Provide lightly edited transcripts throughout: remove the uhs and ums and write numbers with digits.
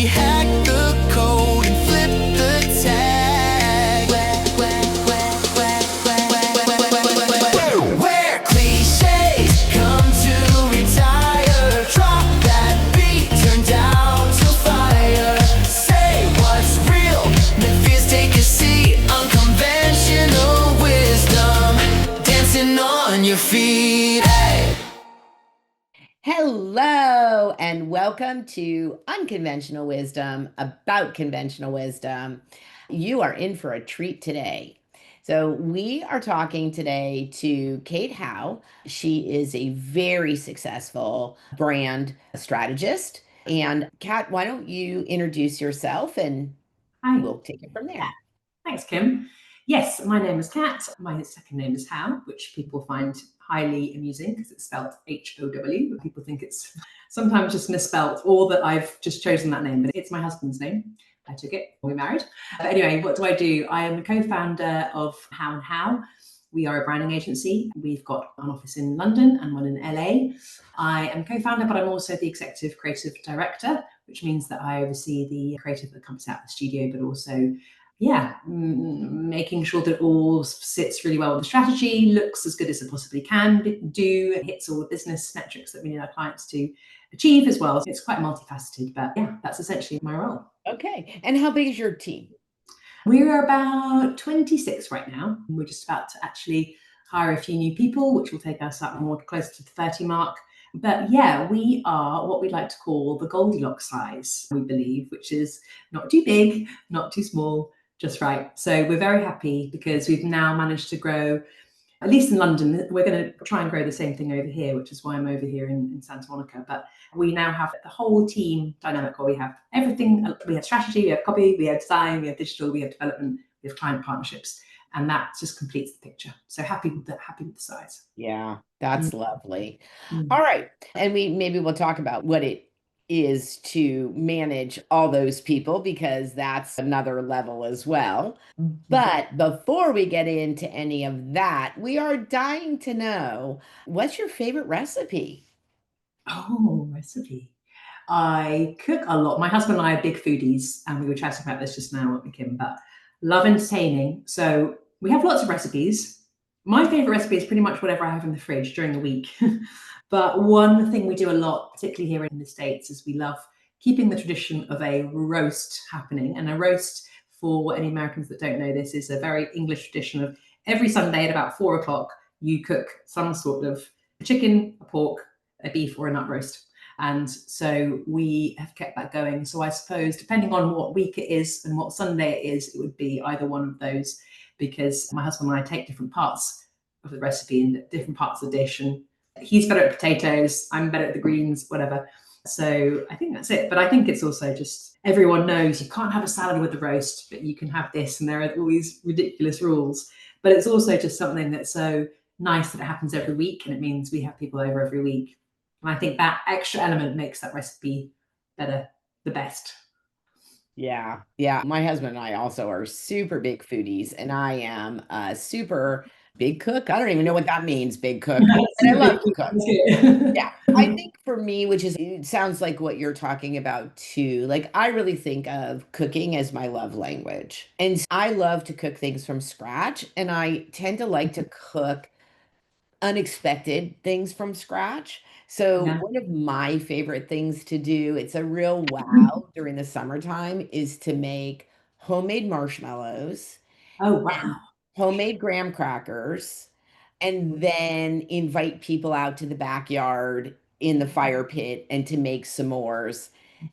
we hack the code and flip the tag. Where cliches come to retire. Drop that beat, turn down to fire. Say what's real, make fears take a seat. Unconventional wisdom, dancing on your feet. Hey. Hello, and welcome to Unconventional Wisdom about conventional wisdom. You are in for a treat today. So, we are talking today to Kate Howe. She is a very successful brand strategist. And, Kat, why don't you introduce yourself and Hi. we'll take it from there. Thanks, Kim. Yes, my name is Kat. My second name is Howe, which people find highly amusing because it's spelled H-O-W, but people think it's sometimes just misspelled or that I've just chosen that name, but it's my husband's name. I took it when we married. But anyway, what do? I am a co-founder of Howe & Howe. We are a branding agency. We've got an office in London and one in LA. I am co-founder, but I'm also the executive creative director, which means that I oversee the creative that comes out of the studio, but also making sure that all sits really well with the strategy, looks as good as it possibly can do, hits all the business metrics that we need our clients to achieve as well. So it's quite multifaceted, but yeah, that's essentially my role. Okay. And how big is your team? We're about 26 right now. We're just about to actually hire a few new people, which will take us up more close to the 30 mark. But yeah, we are what we like to call the Goldilocks size, we believe, which is not too big, not too small, just right. So we're very happy because we've now managed to grow, at least in London. We're going to try and grow the same thing over here, which is why I'm over here in Santa Monica. But we now have the whole team dynamic where we have everything. We have strategy, we have copy, we have design, we have digital, we have development, we have client partnerships. And that just completes the picture. So happy with the size. Yeah, that's lovely. All right. And maybe we'll talk about what it is to manage all those people, because that's another level as well. But before we get into any of that, we are dying to know, what's your favorite recipe? Oh, recipe. I cook a lot. My husband and I are big foodies, and we were chatting about this just now, weren't we, Kim? But love entertaining. So we have lots of recipes. My favorite recipe is pretty much whatever I have in the fridge during the week. But one thing we do a lot, particularly here in the States, is we love keeping the tradition of a roast happening. And a roast, for any Americans that don't know this, is a very English tradition of every Sunday at about 4 o'clock, you cook some sort of a chicken, a pork, a beef, or a nut roast. And so we have kept that going. So I suppose, depending on what week it is and what Sunday it is, it would be either one of those, because my husband and I take different parts of the recipe and different parts of the dish. And he's better at potatoes, I'm better at the greens, whatever. So I think that's it. But I think it's also just, everyone knows you can't have a salad with the roast, but you can have this, and there are all these ridiculous rules. But it's also just something that's so nice that it happens every week, and it means we have people over every week. And I think that extra element makes that recipe better, the best. Yeah. My husband and I also are super big foodies, and I am a super big cook. I don't even know what that means, big cook. And I love to cook. Yeah. I think for me, it sounds like what you're talking about too. Like, I really think of cooking as my love language. And I love to cook things from scratch. And I tend to like to cook unexpected things from scratch. So Yeah. one of my favorite things to do, it's a real wow during the summertime, is to make homemade marshmallows, Oh, wow. homemade graham crackers, and then invite people out to the backyard in the fire pit and to make s'mores.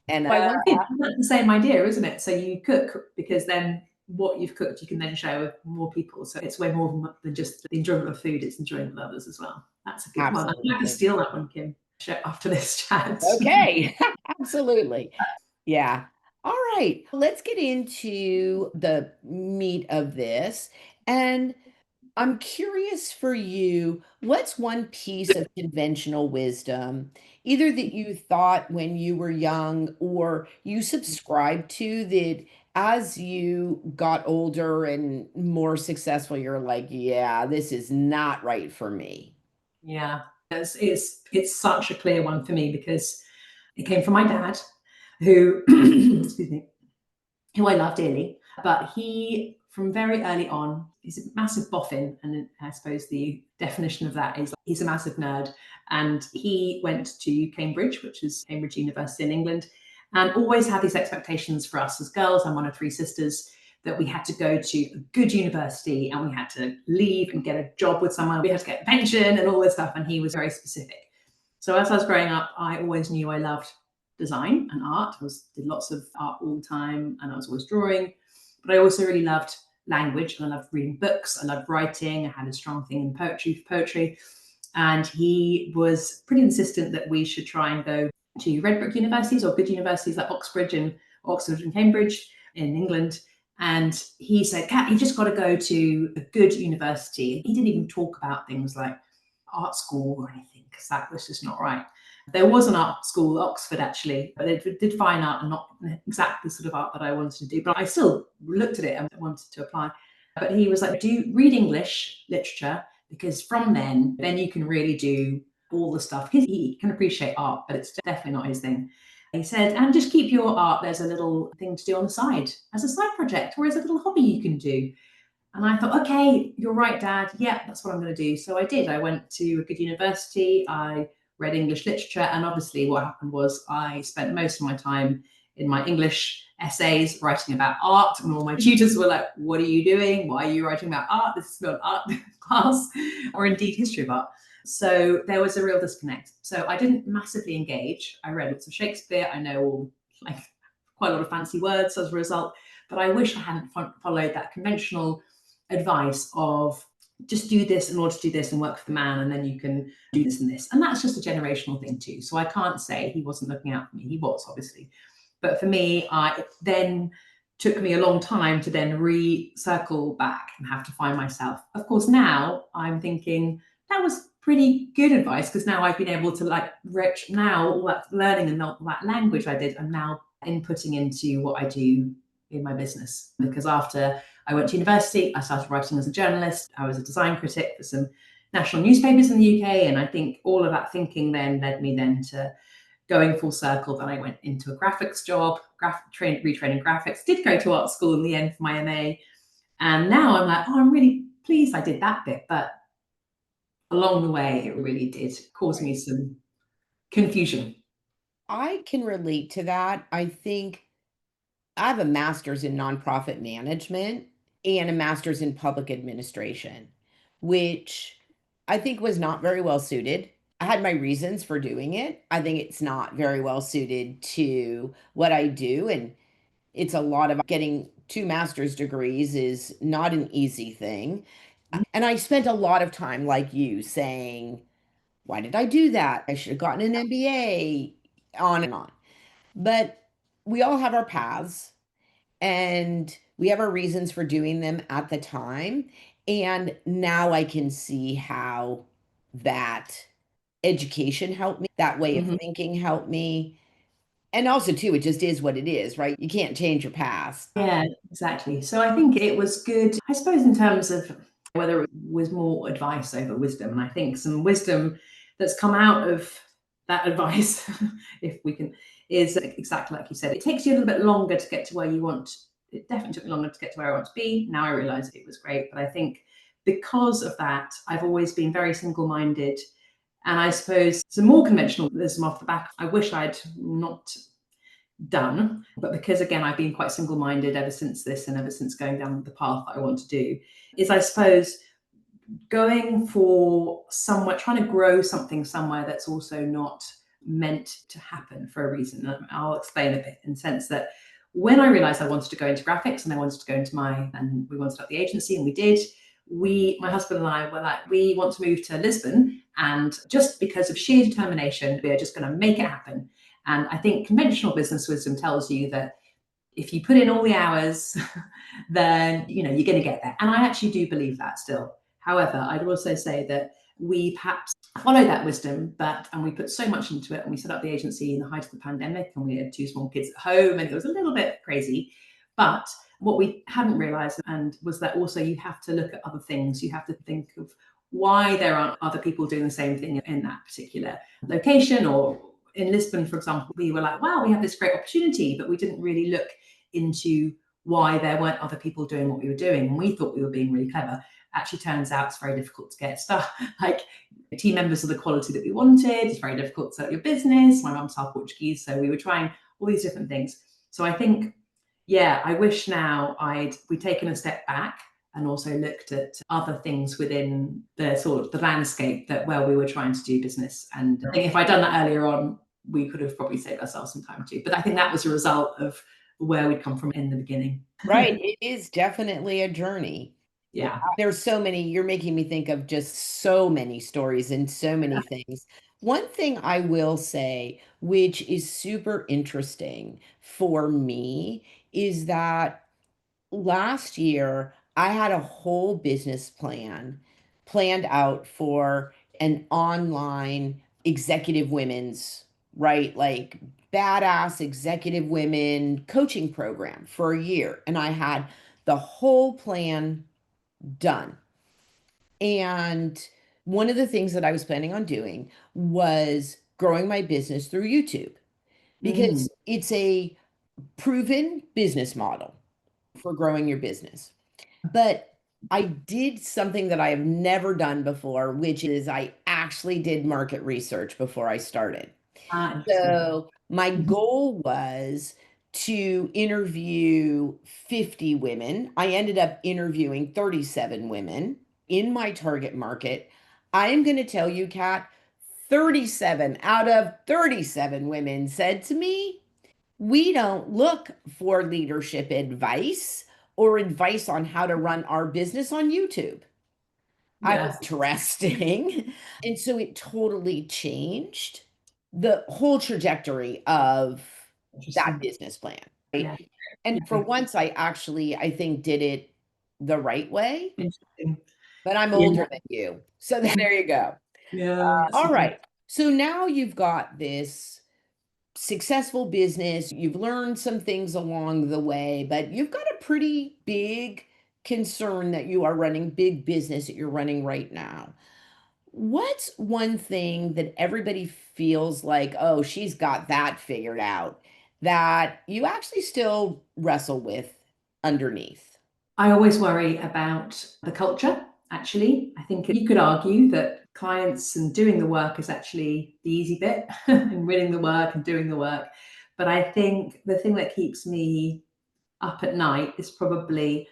And I want It's the same idea, isn't it? So you cook because then what you've cooked you can then share with more people. So it's way more than just the enjoyment of food, it's enjoyment with others as well. That's a good one. I'd like to steal that one, Kim, after this chat. Okay. Absolutely. Yeah. All right. Let's get into the meat of this. And I'm curious for you, what's one piece of conventional wisdom, either that you thought when you were young or you subscribed to, that as you got older and more successful, you're like, yeah, this is not right for me? Yeah, it's such a clear one for me because it came from my dad. who, excuse me, who I love dearly, but he, from very early on, he's a massive boffin. And I suppose the definition of that is he's a massive nerd. And he went to Cambridge, which is Cambridge University in England, and always had these expectations for us as girls. I'm one of three sisters, that we had to go to a good university and we had to leave and get a job with someone. We had to get a pension and all this stuff. And he was very specific. So as I was growing up, I always knew I loved design and art. Did lots of art all the time, and I was always drawing. But I also really loved language, and I loved reading books. I loved writing. I had a strong thing in poetry. And he was pretty insistent that we should try and go to Redbrook universities, or good universities like Oxford and Cambridge in England. And he said, Kat, you just got to go to a good university. He didn't even talk about things like art school or anything, because that was just not right. There was an art school, Oxford, actually, but it did fine art and not exactly the sort of art that I wanted to do. But I still looked at it and wanted to apply. But he was like, do read English literature, because from then you can really do all the stuff. He can appreciate art, but it's definitely not his thing. He said, and just keep your art. There's a little thing to do on the side as a side project, or as a little hobby you can do. And I thought, okay, you're right, Dad. Yeah, that's what I'm going to do. So I did. I went to a good university. I read English literature. And obviously what happened was I spent most of my time in my English essays writing about art. And all my tutors were like, what are you doing? Why are you writing about art? This is not art class, or indeed history of art. So there was a real disconnect. So I didn't massively engage. I read lots of Shakespeare. I know quite a lot of fancy words as a result. But I wish I hadn't followed that conventional advice of just do this in order to do this and work for the man, and then you can do this and this. And that's just a generational thing too. So I can't say he wasn't looking out for me. He was, obviously. But for me, it then took me a long time to then recircle back and have to find myself. Of course, now I'm thinking that was pretty good advice, because now I've been able to all that learning and all that language I did, I'm now inputting into what I do in my business. Because after I went to university, I started writing as a journalist. I was a design critic for some national newspapers in the UK. And I think all of that thinking then led me then to going full circle. Then I went into a graphics job, retraining graphics, did go to art school in the end for my MA. And now I'm like, I'm really pleased I did that bit. But along the way, it really did cause me some confusion. I can relate to that. I think I have a master's in nonprofit management and a master's in public administration, which I think was not very well suited. I had my reasons for doing it. I think it's not very well suited to what I do. And it's a lot of getting two master's degrees is not an easy thing. And I spent a lot of time, like you, saying, why did I do that? I should have gotten an MBA, on and on. But we all have our paths, and we have our reasons for doing them at the time. And now I can see how that education helped me, that way of Mhm. thinking helped me. And also, too, it just is what it is, right? You can't change your past. Yeah, exactly. So I think it was good, I suppose, in terms of whether it was more advice over wisdom. And I think some wisdom that's come out of that advice, if we can, is exactly like you said. It takes you a little bit longer to get to where you want. It definitely took me longer to get to where I want to be. Now I realize it was great. But I think because of that, I've always been very single-minded. And I suppose some more conventional wisdom off the back, I wish I'd not done. But because, again, I've been quite single-minded ever since this, and ever since going down the path that I want to do, is I suppose going for somewhere, trying to grow something somewhere that's also not meant to happen for a reason. And I'll explain a bit, in the sense that when I realized I wanted to go into graphics, and I wanted to go into and we wanted to start the agency, and we did. My husband and I were like, we want to move to Lisbon, and just because of sheer determination, we are just going to make it happen. And I think conventional business wisdom tells you that if you put in all the hours, then you're going to get there. And I actually do believe that still. However, I'd also say that we perhaps follow that wisdom, and we put so much into it, and we set up the agency in the height of the pandemic, and we had two small kids at home, and it was a little bit crazy. But what we hadn't realized was that also you have to look at other things. You have to think of why there aren't other people doing the same thing in that particular location or in Lisbon, for example, we were like, wow, we have this great opportunity, but we didn't really look into why there weren't other people doing what we were doing. And we thought we were being really clever. Actually turns out it's very difficult to get stuff like team members of the quality that we wanted. It's very difficult to set up your business. My mum's half Portuguese, so we were trying all these different things. So I think, yeah, I wish now we'd taken a step back and also looked at other things within the sort of the landscape that where we were trying to do business. And I think if I'd done that earlier on, we could have probably saved ourselves some time too. But I think that was a result of where we'd come from in the beginning. Right. It is definitely a journey. Yeah. There's so many, you're making me think of just so many stories and so many things. One thing I will say, which is super interesting for me, is that last year I had a whole business plan planned out for an online executive women's, right? Like badass executive women coaching program for a year. And I had the whole plan done. And one of the things that I was planning on doing was growing my business through YouTube because it's a proven business model for growing your business. But I did something that I have never done before, which is I actually did market research before I started. Interesting. So my goal was to interview 50 women. I ended up interviewing 37 women in my target market. I am going to tell you, Kat, 37 out of 37 women said to me, we don't look for leadership advice or advice on how to run our business on YouTube. I was Yeah. interesting. And so it totally changed the whole trajectory of that Interesting. business plan. Right. Yeah. And for once, I think, did it the right way, Interesting. but I'm Yeah. older than you. So there you go. Yeah. All right. So now you've got this successful business. You've learned some things along the way, but you've got a pretty big concern that you are running big business that you're running right now. What's one thing that everybody feels like, oh, she's got that figured out, that you actually still wrestle with underneath? I always worry about the culture, actually. I think you could argue that clients and doing the work is actually the easy bit and winning the work and doing the work. But I think the thing that keeps me up at night is probably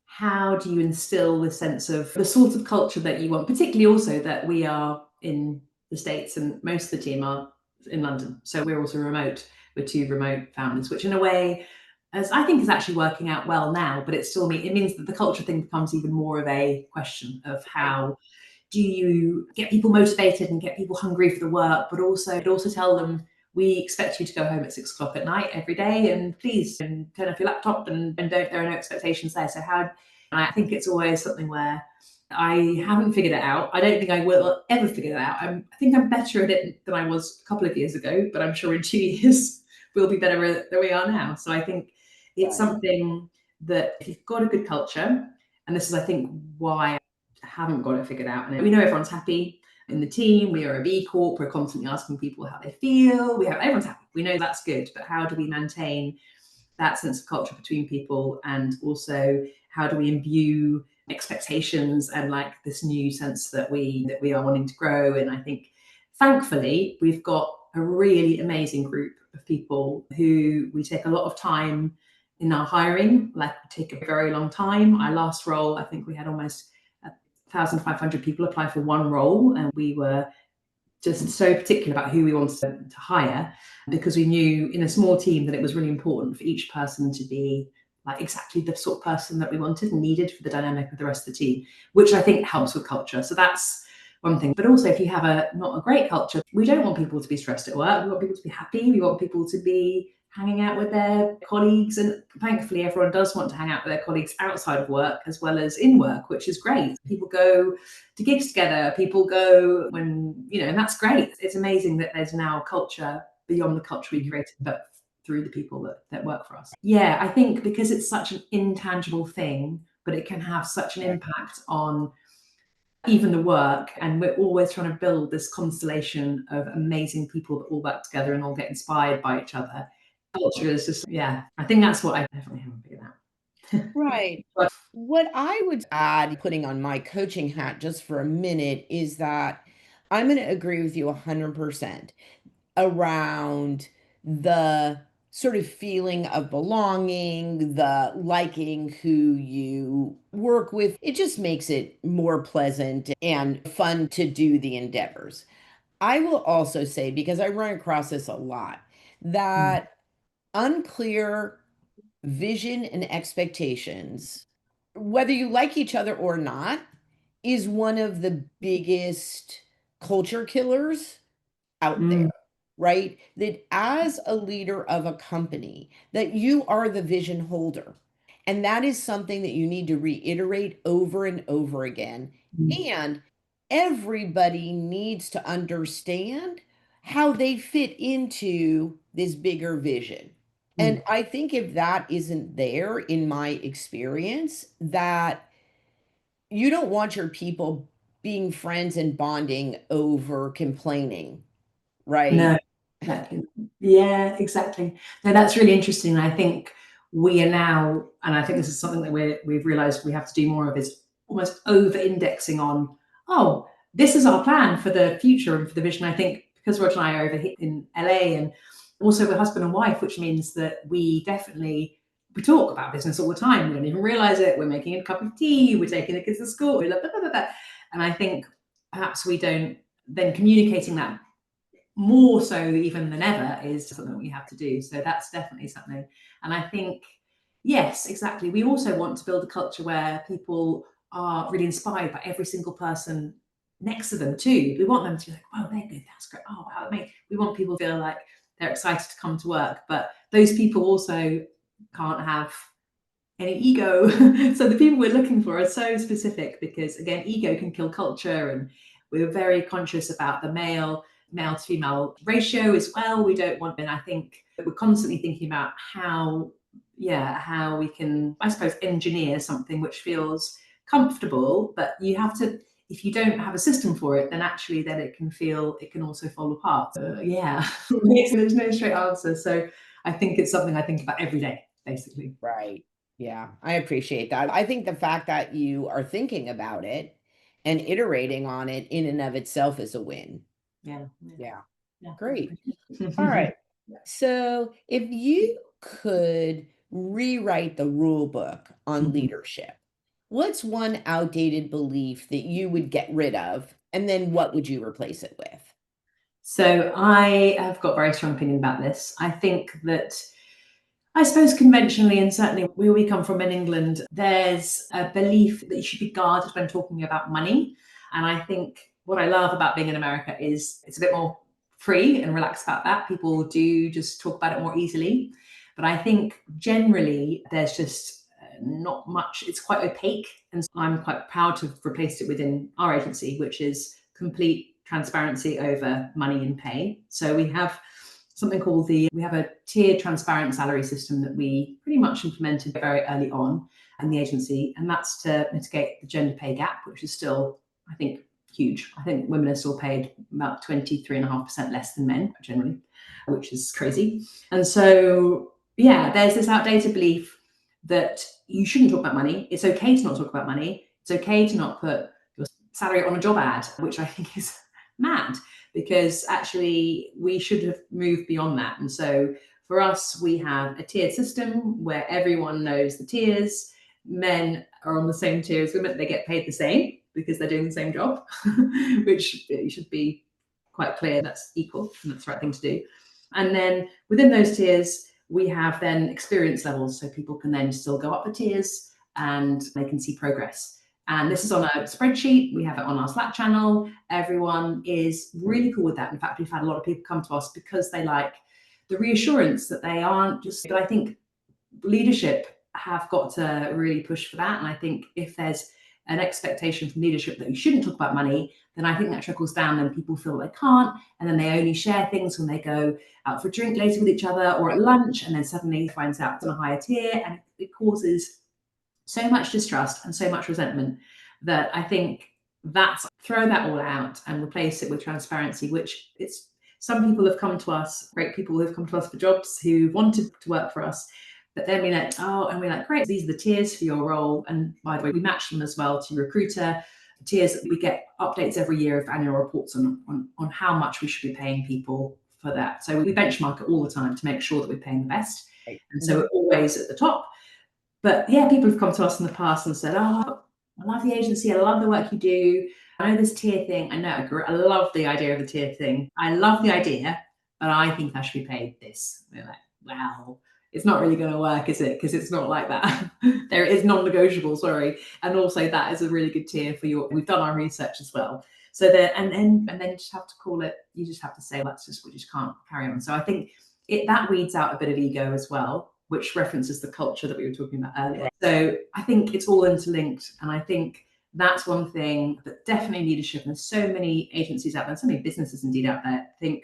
how do you instill the sense of the sort of culture that you want, particularly also that we are in the States and most of the team are in London. So we're also remote. We're two remote founders, which in a way, as I think is actually working out well now, but it means that the culture thing becomes even more of a question of how do you get people motivated and get people hungry for the work, but also tell them we expect you to go home at 6 o'clock at night every day, and please and turn off your laptop and don't, there are no expectations there. So how, I think it's always something where I haven't figured it out. I don't think I will ever figure it out. I think I'm better at it than I was a couple of years ago, but I'm sure in 2 years we'll be better than we are now. So I think it's Right. something that if you've got a good culture, and this is, I think, why I haven't got it figured out. And we know everyone's happy in the team. We are a B Corp. We're constantly asking people how they feel. Everyone's happy. We know that's good, but how do we maintain that sense of culture between people, and also how do we imbue expectations and like this new sense that we are wanting to grow? And I think, thankfully, we've got a really amazing group of people who we take a lot of time in our hiring. Like, we take a very long time. Our last role, I think we had almost 1,500 people apply for one role, and we were just so particular about who we wanted to hire, because we knew in a small team that it was really important for each person to be like exactly the sort of person that we wanted and needed for the dynamic of the rest of the team, which I think helps with culture. So that's one thing. But also, if you have not a great culture, we don't want people to be stressed at work. We want people to be happy. We want people to be hanging out with their colleagues, and thankfully everyone does want to hang out with their colleagues outside of work as well as in work, which is great. People go to gigs together, people go when, and that's great. It's amazing that there's now a culture beyond the culture we created, but through the people that work for us. Yeah, I think because it's such an intangible thing, but it can have such an impact on even the work. And we're always trying to build this constellation of amazing people that all work together and all get inspired by each other. Culture is just, yeah, I think that's what I definitely haven't figured out. Right. But What I would add, putting on my coaching hat just for a minute, is that I'm going to agree with you 100% around the sort of feeling of belonging, the liking who you work with. It just makes it more pleasant and fun to do the endeavors. I will also say, because I run across this a lot, that unclear vision and expectations, whether you like each other or not, is one of the biggest culture killers out there, mm, right? That as a leader of a company, that you are the vision holder. And that is something that you need to reiterate over and over again. mm, And everybody needs to understand how they fit into this bigger vision. And mm. I think if that isn't there in my experience, that you don't want your people being friends and bonding over complaining, right? No, exactly. Yeah, exactly. No, that's really interesting. I think we are now, and I think this is something that we've realized we have to do more of, is almost over indexing on, oh, this is our plan for the future and for the vision. I think because Roger and I are over here in LA, and also we're husband and wife, which means that we talk about business all the time. We don't even realize it. We're making a cup of tea, we're taking the kids to school, blah, blah, blah, blah, blah. And I think perhaps we don't, then communicating that more so even than ever is something we have to do. So that's definitely something. And I think, yes, exactly. We also want to build a culture where people are really inspired by every single person next to them too. We want them to be like, oh, they're good, that's great. Oh, wow, we want people to feel like they're excited to come to work. But those people also can't have any ego. So the people we're looking for are so specific because, again, ego can kill culture, and we're very conscious about the male to female ratio as well. We don't want, and I think we're constantly thinking about how we can, I suppose, engineer something which feels comfortable, but you have to, if you don't have a system for it, then actually then it can also fall apart. Yeah. There's no straight answer. So I think it's something I think about every day, basically. Right. Yeah, I appreciate that. I think the fact that you are thinking about it and iterating on it in and of itself is a win. Yeah. Yeah, Yeah. great. All Yeah. right. So, if you could rewrite the rule book on Mhm. leadership, what's one outdated belief that you would get rid of? And then what would you replace it with? So I have got a very strong opinion about this. I think that, I suppose, conventionally, and certainly where we come from in England, there's a belief that you should be guarded when talking about money. And I think what I love about being in America is it's a bit more free and relaxed about that. People do just talk about it more easily. But I think generally there's just not much, it's quite opaque. And so I'm quite proud to have replaced it within our agency, which is complete transparency over money and pay. So we have something called we have a tiered transparent salary system that we pretty much implemented very early on in the agency. And that's to mitigate the gender pay gap, which is still, I think, huge. I think women are still paid about 23.5% less than men generally, which is crazy. And so, yeah, there's this outdated belief that you shouldn't talk about money. It's okay to not talk about money. It's okay to not put your salary on a job ad, which I think is mad, because actually we should have moved beyond that. And so for us, we have a tiered system where everyone knows the tiers. Men are on the same tier as women. They get paid the same because they're doing the same job, which should be quite clear. That's equal and that's the right thing to do. And then within those tiers, we have then experience levels. So people can then still go up the tiers and they can see progress. And this is on a spreadsheet. We have it on our Slack channel. Everyone is really cool with that. In fact, we've had a lot of people come to us because they like the reassurance that they aren't just, but I think leadership have got to really push for that. And I think if there's an expectation from leadership that you shouldn't talk about money, then I think that trickles down and people feel they can't. And then they only share things when they go out for a drink later with each other or at lunch. And then suddenly finds out it's on a higher tier, and it causes so much distrust and so much resentment that I think That's throw that all out and replace it with transparency, which it's some people have come to us, great people who have come to us for jobs who wanted to work for us, but then we're like, oh, and we're like, great, these are the tiers for your role. And by the way, we match them as well to recruiter. The tiers, we get updates every year of annual reports on how much we should be paying people for that. So we benchmark it all the time to make sure that we're paying the best. Right. And so we're always at the top. But yeah, people have come to us in the past and said, oh, I love the agency. I love the work you do. I know this tier thing. I know. I love the idea of the tier thing. I love the idea, but I think I should be paid this. We're like, wow, it's not really going to work, is it? Because it's not like that. There is non-negotiable, sorry. And also that is a really good tier for your, we've done our research as well. So that, and then you just have to call it, you just have to say, that's just, we just can't carry on. So I think that weeds out a bit of ego as well, which references the culture that we were talking about earlier. So I think it's all interlinked. And I think that's one thing that definitely leadership, and there's so many agencies out there, so many businesses indeed out there, think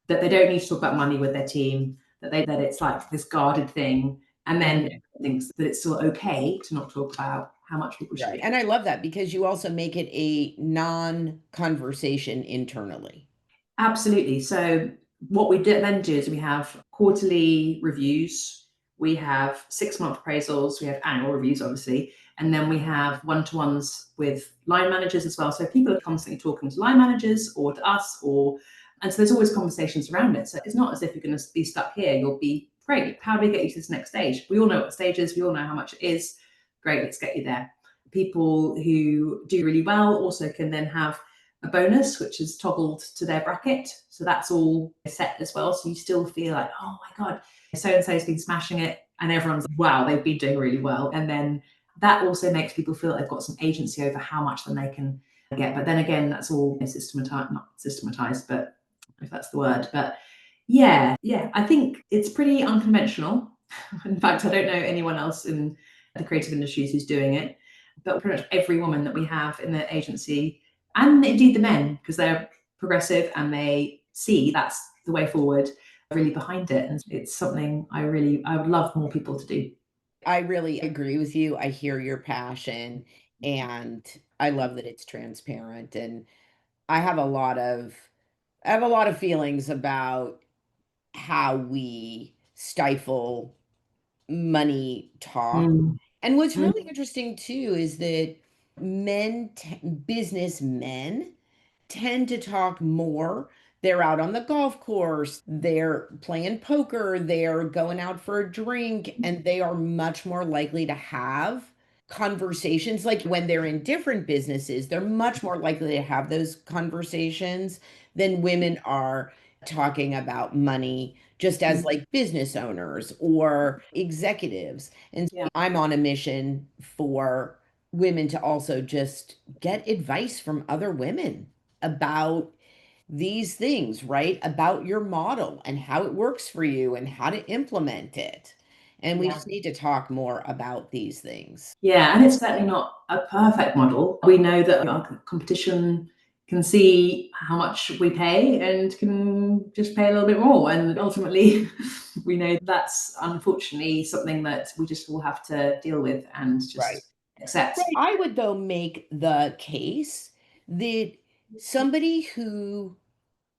that they don't need to talk about money with their team, that it's like this guarded thing, and then thinks that it's still okay to not talk about how much people should Right. be. And I love that because you also make it a non-conversation internally. Absolutely. So what we then do is we have quarterly reviews, we have 6-month appraisals, we have annual reviews, obviously, and then we have one-to-ones with line managers as well. So people are constantly talking to line managers or to us, and so there's always conversations around it. So it's not as if you're going to be stuck here. You'll be, great, how do we get you to this next stage? We all know what the stage is. We all know how much it is. Great, let's get you there. People who do really well also can then have a bonus, which is toggled to their bracket. So that's all set as well. So you still feel like, oh my God, so-and-so's been smashing it. And everyone's like, wow, they've been doing really well. And then that also makes people feel like they've got some agency over how much then they can get. But then again, that's all systematized, not systematized, but if that's the word. But yeah, I think it's pretty unconventional. In fact, I don't know anyone else in the creative industries who's doing it. But pretty much every woman that we have in the agency, and indeed the men, because they're progressive and they see that's the way forward, really behind it. And it's something I would love more people to do. I really agree with you. I hear your passion and I love that it's transparent. And I have a lot of feelings about how we stifle money talk. Mm. And what's Mm. really interesting too is that businessmen tend to talk more. They're out on the golf course, they're playing poker, they're going out for a drink, and they are much more likely to have conversations. Like when they're in different businesses, they're much more likely to have those conversations than women are talking about money just as like business owners or executives. And so Yeah. I'm on a mission for women to also just get advice from other women about these things, right? About your model and how it works for you and how to implement it. And we Yeah. just need to talk more about these things. Yeah, and it's certainly not a perfect model. We know that our competition can see how much we pay and can just pay a little bit more. And ultimately, we know that's unfortunately something that we just will have to deal with and just Right. accept. I would, though, make the case that somebody who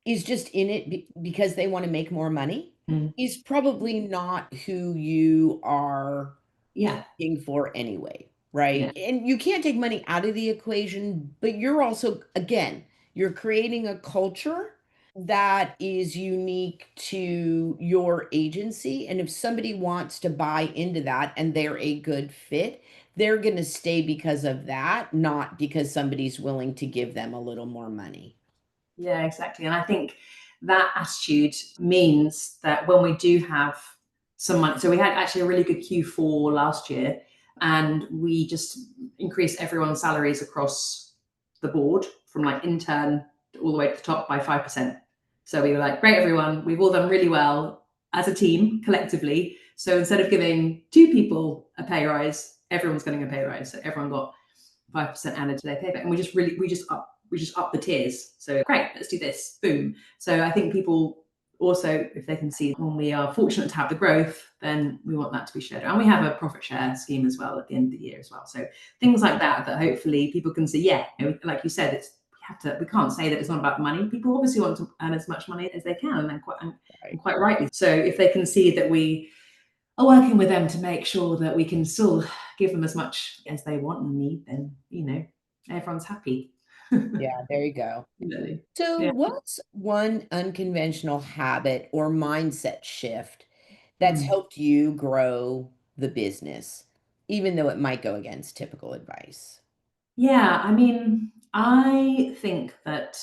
is just in it because they want to make more money Mm. is probably not who you are Yeah. looking for anyway, right? Yeah. And you can't take money out of the equation, but you're also, again, you're creating a culture that is unique to your agency. And if somebody wants to buy into that and they're a good fit, they're going to stay because of that, not because somebody's willing to give them a little more money. Yeah, exactly. And I think that attitude means that when we do have some money, so we had actually a really good Q4 last year, and we just increased everyone's salaries across the board from like intern all the way to the top by 5%. So we were like, great, everyone, we've all done really well as a team collectively. So instead of giving 2 people a pay rise, everyone's getting a pay rise. So everyone got 5% added to their payback. And we just up the tiers. So great, let's do this. Boom. So I think people Also, if they can see when we are fortunate to have the growth, then we want that to be shared. And we have a profit share scheme as well at the end of the year as well. So things like that, that hopefully people can see, yeah, like you said, we can't say that it's not about money. People obviously want to earn as much money as they can, and quite rightly. So if they can see that we are working with them to make sure that we can still give them as much as they want and need, then, everyone's happy. Yeah, there you go. Really. So, Yeah. what's one unconventional habit or mindset shift that's Mm. helped you grow the business, even though it might go against typical advice? Yeah, I mean, I think that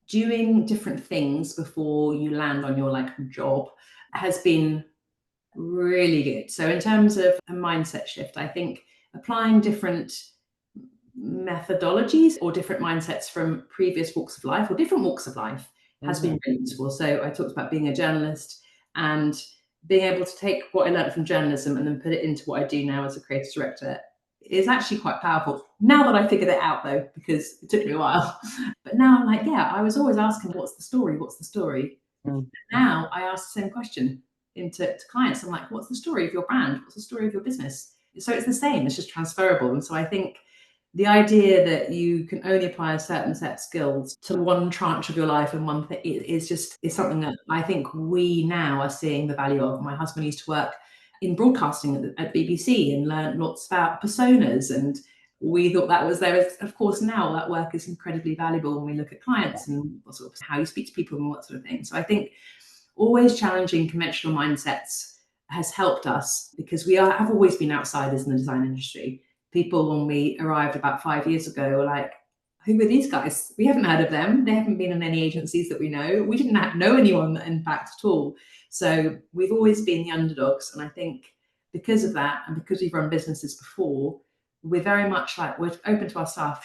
doing different things before you land on your like job has been really good. So in terms of a mindset shift, I think applying different methodologies or different mindsets from previous walks of life or different walks of life has Mhm. been really useful. So I talked about being a journalist and being able to take what I learned from journalism and then put it into what I do now as a creative director is actually quite powerful. Now that I figured it out though, because it took me a while. But now I'm like, yeah, I was always asking, what's the story? What's the story? Mm. Now I ask the same question to clients. I'm like, what's the story of your brand? What's the story of your business? So it's the same, it's just transferable. And so I think the idea that you can only apply a certain set of skills to one tranche of your life and one thing is something that I think we now are seeing the value of. My husband used to work in broadcasting at BBC and learned lots about personas, and we thought that was there. Of course, now that work is incredibly valuable when we look at clients and sort of how you speak to people and that sort of thing. So I think always challenging conventional mindsets has helped us because have always been outsiders in the design industry. People, when we arrived about 5 years ago, were like, who are these guys? We haven't heard of them. They haven't been in any agencies that we know. We didn't know anyone, in fact, at all. So we've always been the underdogs. And I think because of that, and because we've run businesses before, we're very much like, we're open to our staff.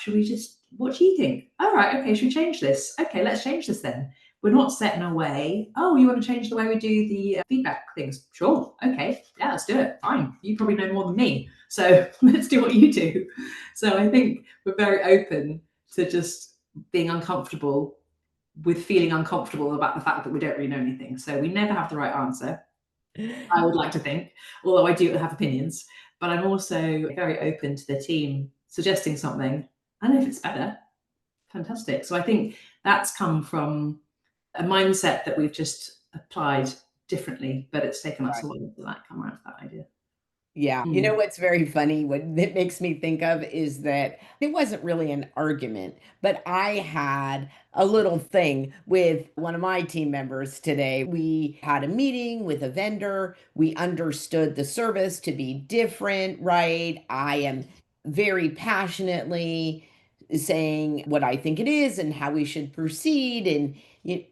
What do you think? All right, okay, should we change this? Okay, let's change this then. We're not set in a way, oh, you want to change the way we do the feedback things? Sure, okay, yeah, let's do it. Fine. You probably know more than me. So let's do what you do. So I think we're very open to just being uncomfortable with feeling uncomfortable about the fact that we don't really know anything. So we never have the right answer, I would like to think, although I do have opinions. But I'm also very open to the team suggesting something. And if it's better, fantastic. So I think that's come from a mindset that we've just applied differently, but it's taken us Right. a while to like come around to that idea. Yeah. You know Mm. what's very funny? What it makes me think of is that it wasn't really an argument, but I had a little thing with one of my team members today. We had a meeting with a vendor. We understood the service to be different, right? I am very passionately saying what I think it is and how we should proceed. And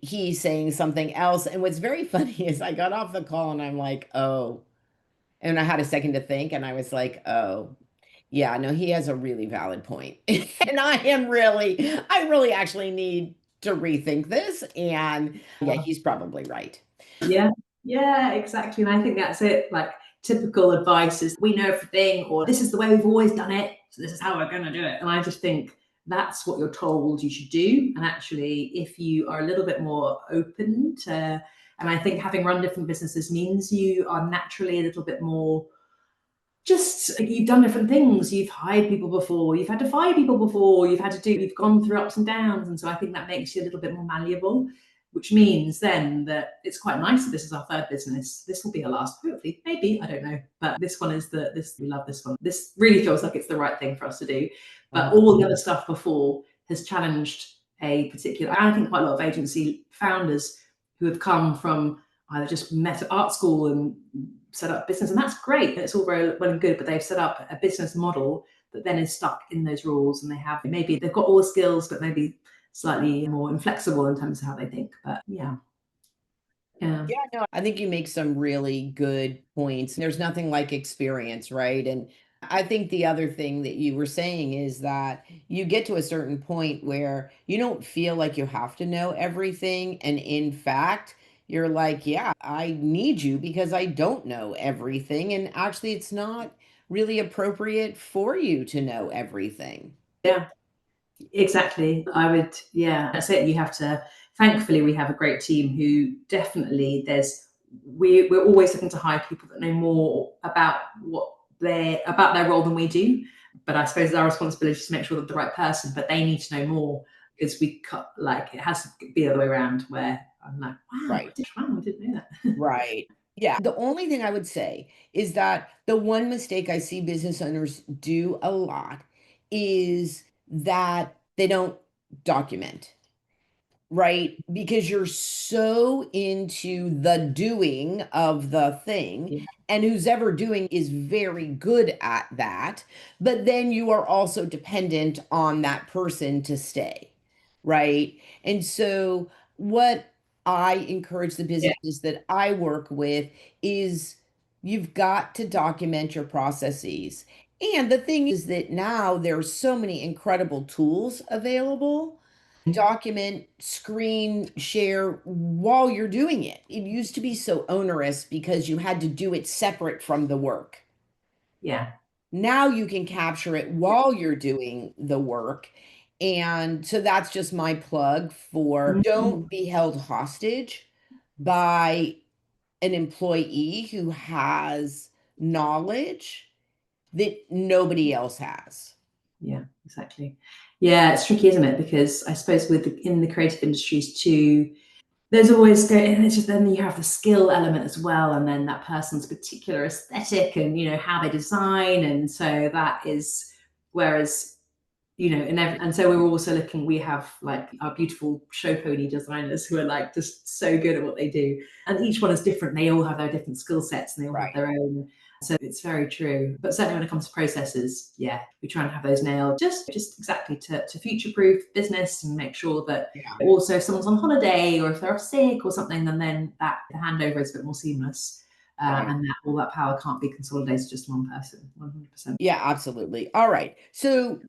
he's saying something else. And what's very funny is I got off the call and I'm like, oh, and I had a second to think, and I was like, "Oh, yeah, no, he has a really valid point." And I really actually need to rethink this, and yeah, he's probably right. Yeah, yeah, exactly. And I think that's it. Like typical advice is we know everything, or this is the way we've always done it, so this is how we're going to do it. And I just think that's what you're told you should do. And actually, if you are a little bit more open to, and I think having run different businesses means you are naturally a little bit more just you've done different things. You've hired people before, you've had to fire people before, you've gone through ups and downs. And so I think that makes you a little bit more malleable, which means then that it's quite nice that this is our third business. This will be our last, hopefully, maybe, I don't know. But this one is we love this one. This really feels like it's the right thing for us to do. But Mhm. all the other stuff before has challenged a particular, and I think quite a lot of agency founders who have come from either just met at art school and set up business, and that's great. It's all very well and good, but they've set up a business model that then is stuck in those rules, and maybe they've got all the skills, but maybe slightly more inflexible in terms of how they think. But yeah, yeah, Yeah, no, I think you make some really good points. There's nothing like experience, right? And I think the other thing that you were saying is that you get to a certain point where you don't feel like you have to know everything. And in fact, you're like, yeah, I need you because I don't know everything. And actually, it's not really appropriate for you to know everything. yeah. Exactly. I would, yeah, that's it. You have to thankfully we have a great team who definitely we're always looking to hire people that know more about about their role than we do. But I suppose our responsibility is to make sure that the right person, but they need to know more, because it has to be the other way around, where I'm like, wow, Right. I didn't know that. Right. Yeah. The only thing I would say is that the one mistake I see business owners do a lot is that they don't document. Right? Because you're so into the doing of the thing, Yeah. and who's ever doing is very good at that. But then you are also dependent on that person to stay, right? And so, what I encourage the Yeah. businesses that I work with is you've got to document your processes. And the thing is that now there's so many incredible tools available. Document, screen share while you're doing it. It used to be so onerous because you had to do it separate from the work. Yeah. Now you can capture it while you're doing the work. And so that's just my plug for Mhm. don't be held hostage by an employee who has knowledge that nobody else has. Yeah, exactly. Yeah, it's tricky, isn't it? Because I suppose in the creative industries too, there's always and it's just then you have the skill element as well, and then that person's particular aesthetic and how they design, and so that is whereas and so we're also looking. We have like our beautiful show pony designers who are like just so good at what they do, and each one is different. They all have their different skill sets, and they all have Right. their own. So it's very true. But certainly when it comes to processes, yeah, we try and have those nailed just exactly to future-proof business and make sure that Yeah. also if someone's on holiday or if they're off sick or something, then that the handover is a bit more seamless. Right. And that all that power can't be consolidated to just one person, 100%. Yeah, absolutely. All right. So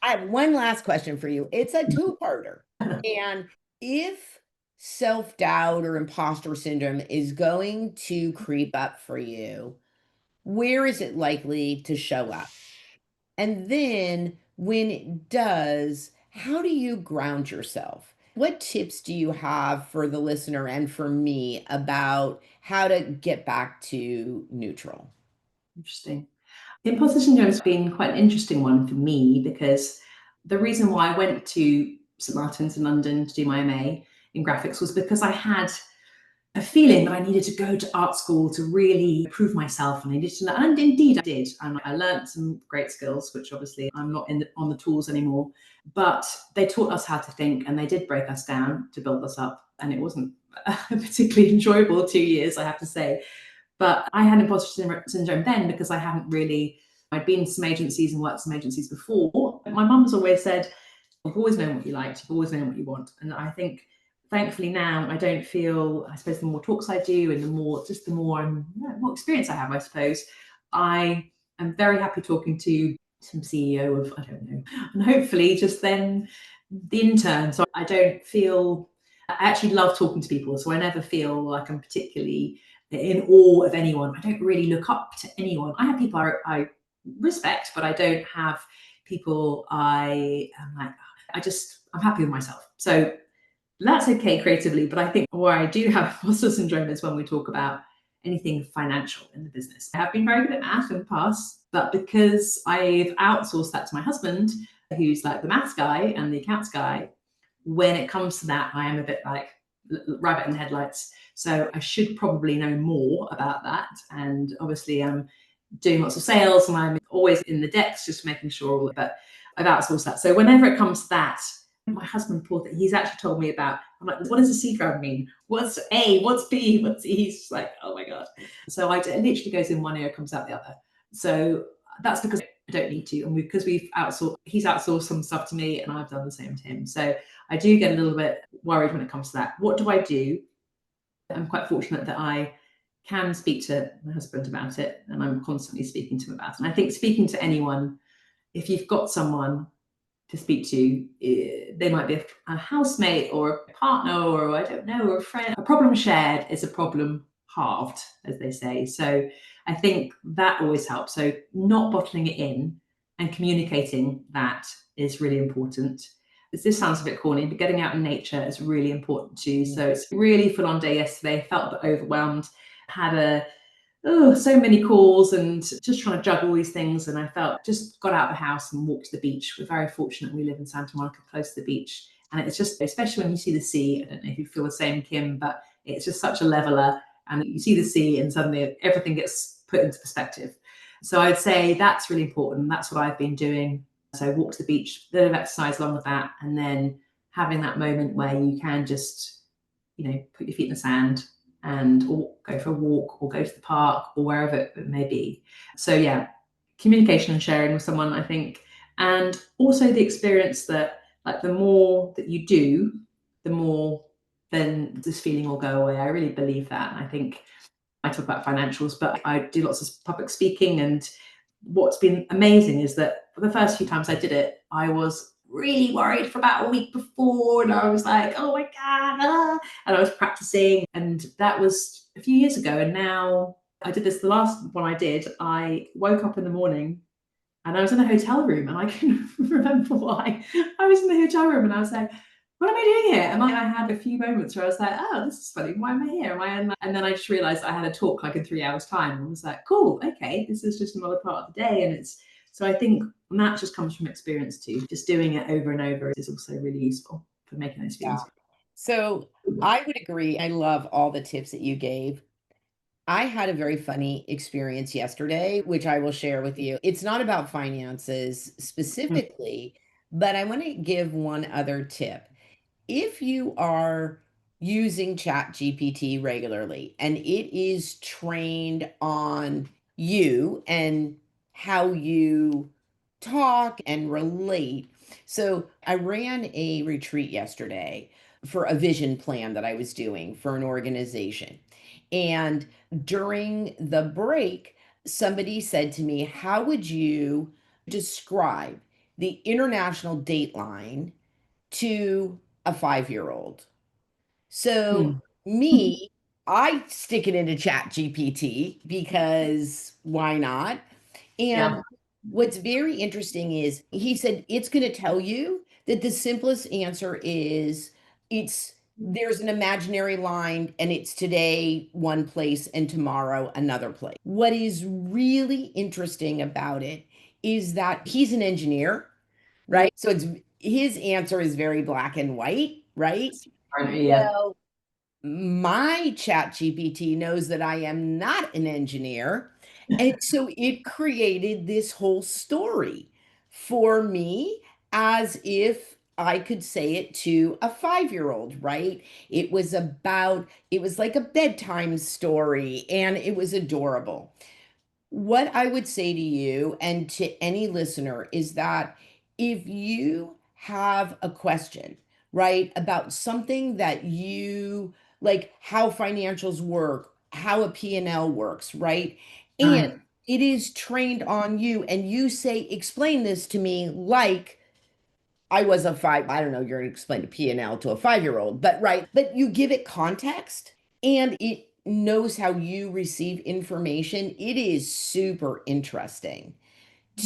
I have one last question for you. It's a two-parter. And if self-doubt or imposter syndrome is going to creep up for you, where is it likely to show up? And then when it does, how do you ground yourself? What tips do you have for the listener and for me about how to get back to neutral? Interesting. Imposter syndrome has been quite an interesting one for me, because the reason why I went to St Martin's in London to do my MA in graphics was because I had a feeling that I needed to go to art school to really prove myself, and I needed to learn. And indeed, I did. And I learned some great skills, which obviously I'm not on the tools anymore. But they taught us how to think, and they did break us down to build us up. And it wasn't a particularly enjoyable 2 years, I have to say. But I had imposter syndrome then because I'd been to some agencies and worked some agencies before. My mum's always said, you've always known what you liked, you've always known what you want. And I think thankfully now I don't feel, I suppose the more talks I do and the more more experience I have, I suppose, I am very happy talking to some CEO of, I don't know, and hopefully just then the intern. So I don't feel, I actually love talking to people. So I never feel like I'm particularly in awe of anyone. I don't really look up to anyone. I have people I respect, but I don't have people I am like, I'm happy with myself. So that's okay creatively. But I think where I do have imposter syndrome is when we talk about anything financial in the business. I have been very good at math in the past, but because I've outsourced that to my husband, who's like the maths guy and the accounts guy, when it comes to that, I am a bit like rabbit in the headlights. So I should probably know more about that. And obviously, I'm doing lots of sales and I'm always in the decks, just making sure that I've outsourced that. So whenever it comes to that, my husband, poor thing, he's actually told me about, I'm like, what does a C grad mean? What's A? What's B? What's E? He's like, oh my God. So it literally goes in one ear, comes out the other. So that's because I don't need to. And because he's outsourced some stuff to me and I've done the same to him. So I do get a little bit worried when it comes to that. What do I do? I'm quite fortunate that I can speak to my husband about it, and I'm constantly speaking to him about it. And I think speaking to anyone, if you've got someone to speak to, they might be a housemate or a partner or I don't know, or a friend. A problem shared is a problem halved, as they say. So I think that always helps. So not bottling it in and communicating that is really important. this sounds a bit corny, but getting out in nature is really important too. So it's really full on day yesterday. Felt a bit overwhelmed. Had so many calls and just trying to juggle these things. And I felt just got out of the house and walked to the beach. We're very fortunate. We live in Santa Monica, close to the beach. And it's just, especially when you see the sea, I don't know if you feel the same, Kim, but it's just such a leveler. And you see the sea and suddenly everything gets put into perspective. So I'd say that's really important. That's what I've been doing. So walk to the beach, a bit of exercise along with that, and then having that moment where you can just, put your feet in the sand and or go for a walk or go to the park or wherever it may be. So yeah, communication and sharing with someone, I think, and also the experience that like the more that you do, the more then this feeling will go away. I really believe that. And I think I talk about financials, but I do lots of public speaking. And what's been amazing is that for the first few times I did it, I was really worried for about a week before. And I was like, oh my God. And I was practicing. And that was a few years ago. And now I did this, the last one I did, I woke up in the morning and I was in a hotel room and I can remember why. I was in the hotel room and I was like, what am I doing here? And I had a few moments where I was like, oh, this is funny. Why am I here? Am I in that? And then I just realized I had a talk like in 3 hours time and was like, cool, okay, this is just another part of the day. And it's, so I think that just comes from experience too. Just doing it over and over is also really useful for making those feelings. So I would agree. I love all the tips that you gave. I had a very funny experience yesterday, which I will share with you. It's not about finances specifically, but I want to give one other tip. If you are using ChatGPT regularly and it is trained on you and how you talk and relate. So I ran a retreat yesterday for a vision plan that I was doing for an organization. And during the break, somebody said to me, how would you describe the international dateline to a 5-year-old? So me, I stick it into Chat GPT because why not? Yeah, And what's very interesting is he said it's going to tell you that the simplest answer is it's there's an imaginary line and it's today one place and tomorrow another place. What is really interesting about it is that he's an engineer, right? So it's his answer is very black and white, right? yeah, Well, my chat GPT knows that I am not an engineer. And so it created this whole story for me as if I could say it to a 5-year-old, right? It was like a bedtime story and it was adorable. What I would say to you and to any listener is that if you have a question, right, about something that you like how financials work, how a P&L works, right? And right. it is trained on you and you say, explain this to me like I was a five, I don't know, you're going to explain a P&L to a 5-year-old, but right, but you give it context and it knows how you receive information. It is super interesting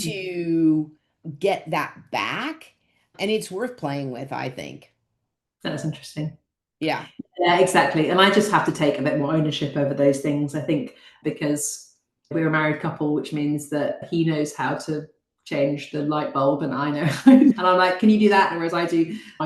to get that back and it's worth playing with, I think. That's interesting. Yeah. Yeah, exactly. And I just have to take a bit more ownership over those things, I think, because we're a married couple, which means that he knows how to change the light bulb and I know. And I'm like, can you do that? And whereas I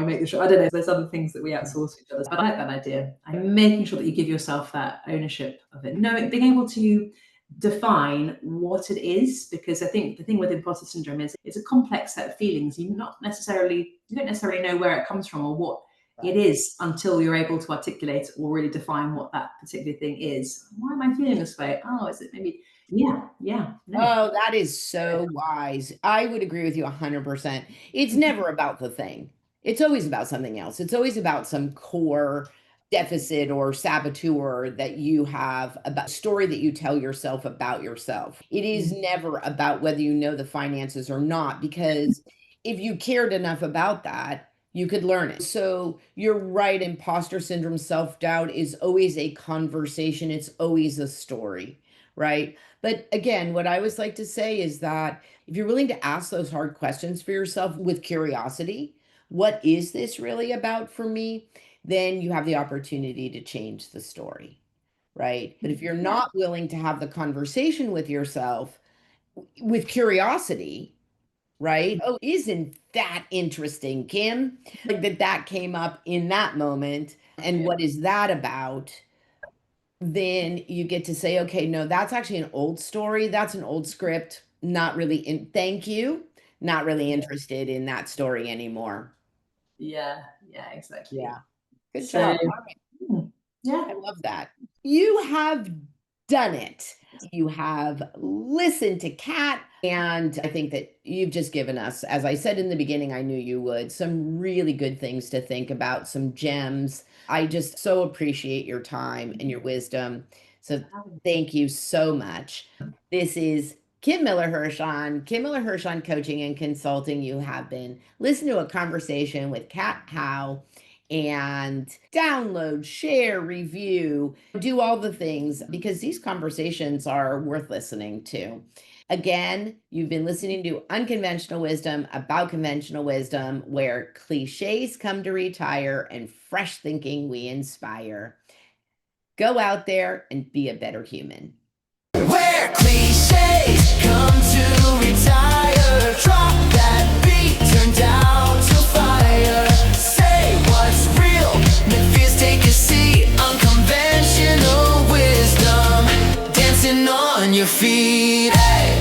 make the sure. I don't know. There's other things that we outsource to each other. But I like that idea. I'm making sure that you give yourself that ownership of it. Knowing, being able to define what it is, because I think the thing with imposter syndrome is it's a complex set of feelings. You don't necessarily know where it comes from or what it is until you're able to articulate or really define what that particular thing is. Why am I feeling this way? Oh, is it maybe? Yeah, no. Oh, that is so wise. I would agree with you 100%. It's never about the thing. It's always about something else. It's always about some core deficit or saboteur that you have about story that you tell yourself about yourself. It is never about whether you know the finances or not, because if you cared enough about that, you could learn it. So you're right. Imposter syndrome, self-doubt is always a conversation. It's always a story, right? But again, what I always like to say is that if you're willing to ask those hard questions for yourself with curiosity, what is this really about for me? Then you have the opportunity to change the story, right? But if you're Yeah. not willing to have the conversation with yourself with curiosity, right? Oh, isn't that interesting, Kim? Like that came up in that moment. And what is that about? Then you get to say, okay, no, that's actually an old story. That's an old script. Not really in, thank you. Not really interested in that story anymore. Yeah, exactly. Yeah. Good So job. yeah. I love that. You have done it. You have listened to Kat, and I think that you've just given us, as I said in the beginning, I knew you would, some really good things to think about, some gems. I just so appreciate your time and your wisdom. So thank you so much. This is Kim Miller-Hershon, Kim Miller-Hershon Coaching and Consulting. You have been listening to a conversation with Kat Howe, and download, share, review, do all the things because these conversations are worth listening to. Again, you've been listening to Unconventional Wisdom about conventional wisdom, where cliches come to retire and fresh thinking we inspire. Go out there and be a better human. Where cliches come to retire. Drop that beat, turn down to fire. Say what's real, make fears take a seat. Unconventional wisdom, dancing on your feet. Hey!